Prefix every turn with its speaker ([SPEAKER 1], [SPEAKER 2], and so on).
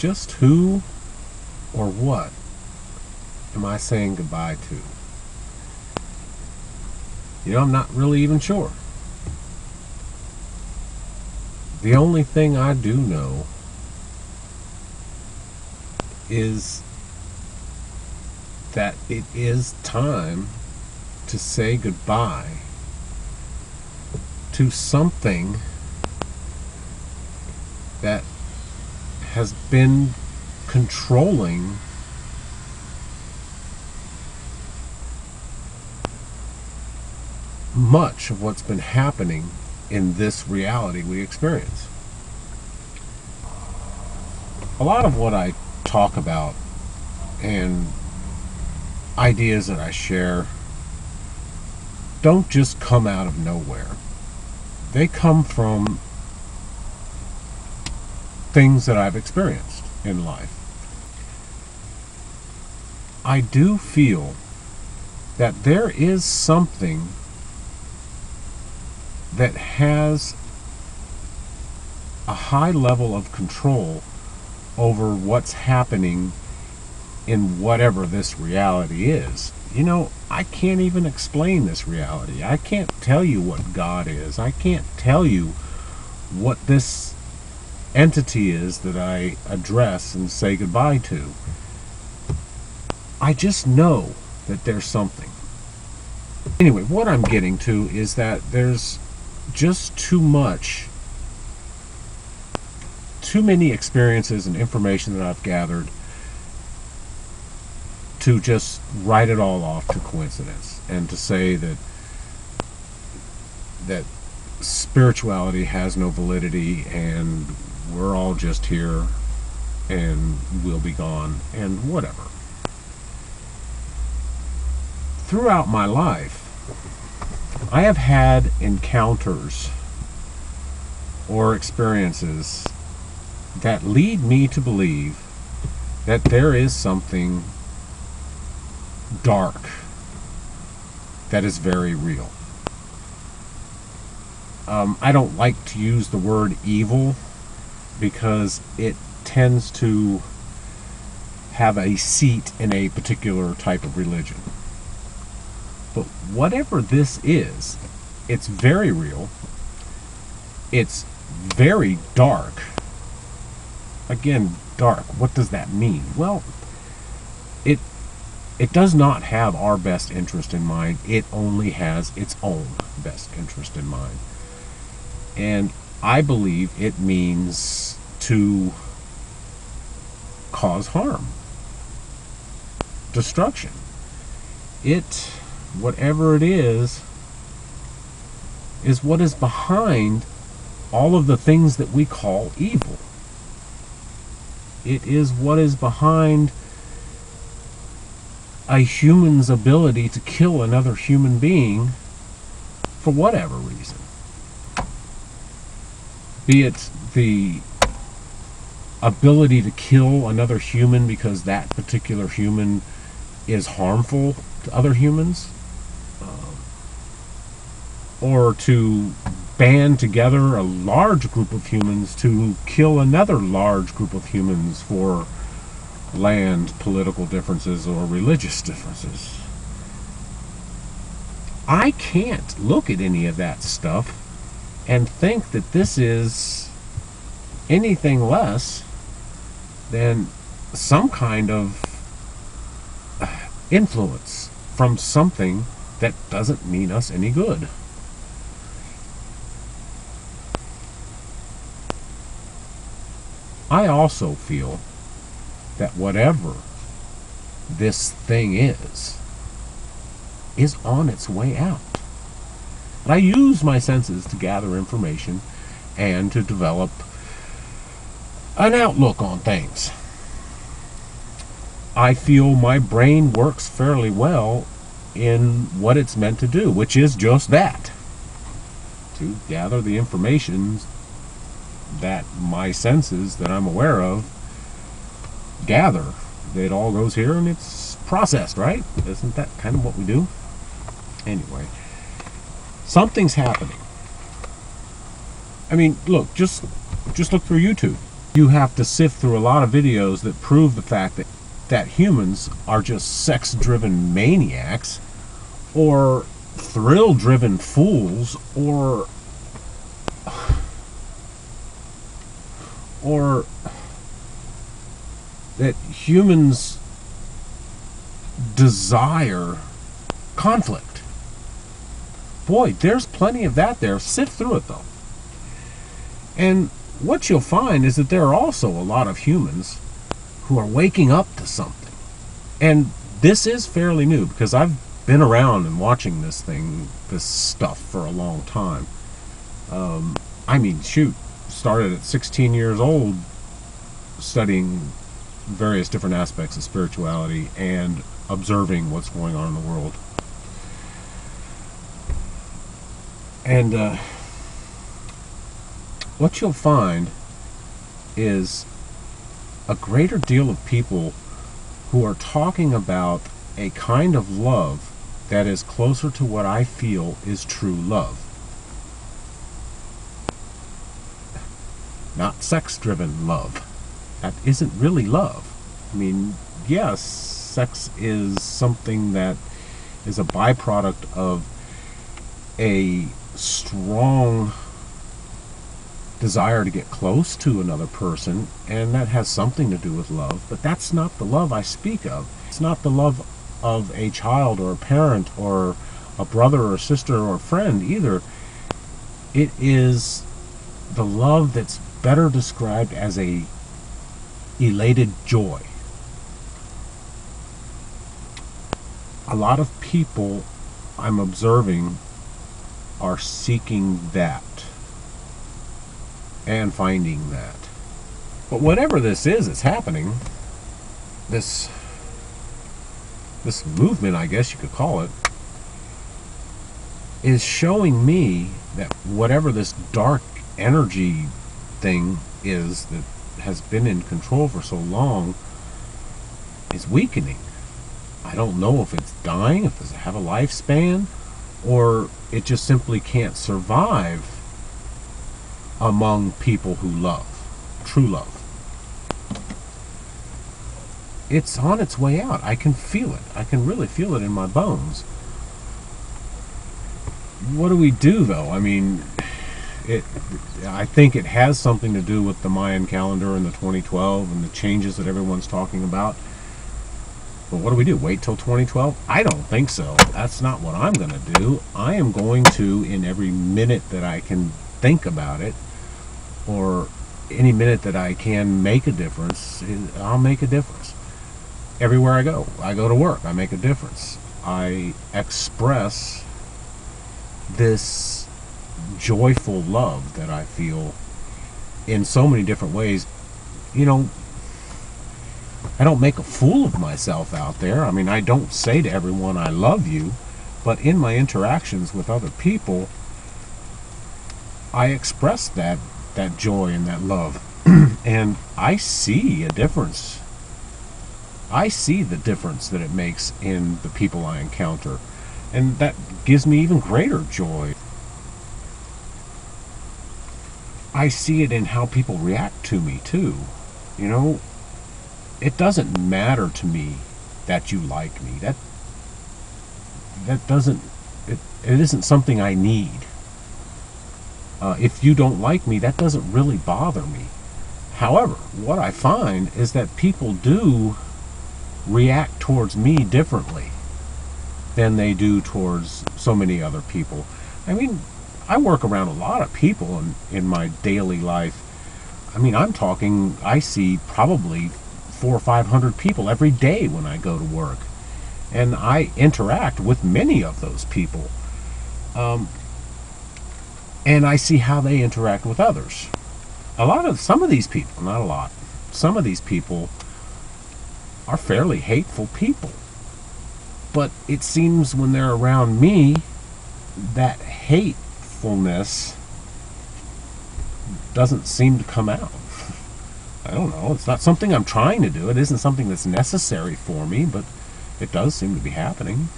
[SPEAKER 1] just who or what am I saying goodbye to? You know, I'm not really even sure. The only thing I do know is that it is time to say goodbye to something that has been controlling much of what's been happening in this reality we experience. A lot of what I talk about and ideas that I share don't just come out of nowhere. They come from things that I've experienced in life. I do feel that there is something that has a high level of control over what's happening in whatever this reality is. You know, I can't even explain this reality. I can't tell you what God is. I can't tell you what this entity is that I address and say goodbye to. I just know that there's something. Anyway, what I'm getting to is that there's just too many experiences and information that I've gathered to just write it all off to coincidence and to say that spirituality has no validity and we're all just here and we'll be gone and whatever. Throughout my life, I have had encounters or experiences that lead me to believe that there is something dark that is very real. I don't like to use the word evil because it tends to have a seat in a particular type of religion. But whatever this is, it's very real. It's very dark. Again, dark. What does that mean? Well, it does not have our best interest in mind. It only has its own best interest in mind. And I believe it means to cause harm, destruction. Whatever it is what is behind all of the things that we call evil. It is what is behind a human's ability to kill another human being for whatever reason. Be it the ability to kill another human because that particular human is harmful to other humans, or to band together a large group of humans to kill another large group of humans for land, political differences, or religious differences. I can't look at any of that stuff and think that this is anything less than some kind of influence from something that doesn't mean us any good. I also feel that whatever this thing is on its way out. I use my senses to gather information and to develop an outlook on things. I feel my brain works fairly well in what it's meant to do, which is just that. To gather the information that my senses that I'm aware of gather. It all goes here and it's processed, right? Isn't that kind of what we do? Anyway, something's happening. I mean, look, just look through YouTube. you have to sift through a lot of videos that prove the fact that humans are just sex-driven maniacs, or thrill-driven fools, or that humans desire conflict. Boy, there's plenty of that there. Sift through it, though. And what you'll find is that there are also a lot of humans who are waking up to something. And this is fairly new, because I've been around and watching this stuff for a long time. Started at 16 years old studying various different aspects of spirituality and observing what's going on in the world. And what you'll find is a greater deal of people who are talking about a kind of love that is closer to what I feel is true love. Not sex-driven love. That isn't really love. I mean, yes, sex is something that is a byproduct of a strong desire to get close to another person, and that has something to do with love, but that's not the love I speak of. It's not the love of a child or a parent or a brother or sister or friend either. It is the love that's better described as a elated joy. A lot of people I'm observing are seeking that and finding that. But whatever this is that's happening, this movement, I guess you could call it, is showing me that whatever this dark energy thing is that has been in control for so long is weakening. I don't know if it's dying, if it have a lifespan, or it just simply can't survive among people who love, true love. It's on its way out. I can feel it. I can really feel it in my bones. What do we do, though? I mean, I think it has something to do with the Mayan calendar and the 2012 and the changes that everyone's talking about. But what do we do? Wait till 2012? I don't think so. That's not what I'm going to do. I am going to, in every minute that I can think about it, or any minute that I can make a difference, I'll make a difference. Everywhere I go to work, I make a difference. I express this joyful love that I feel in so many different ways. You know, I don't make a fool of myself out there. I mean, I don't say to everyone I love you, but in my interactions with other people, I express that joy and that love. And I see a difference. I see the difference that it makes in the people I encounter, and that gives me even greater joy. I see it in how people react to me too. You know, it doesn't matter to me that you like me. That doesn't, it isn't something I need. If you don't like me, that doesn't really bother me. However, what I find is that people do react towards me differently than they do towards so many other people. I mean, I work around a lot of people in my daily life. I mean, I see probably 400 or 500 people every day when I go to work. And I interact with many of those people. And I see how they interact with others. Some of these people, not a lot, some of these people are fairly hateful people. But it seems when they're around me, that hatefulness doesn't seem to come out. I don't know. It's not something I'm trying to do. It isn't something that's necessary for me, but it does seem to be happening.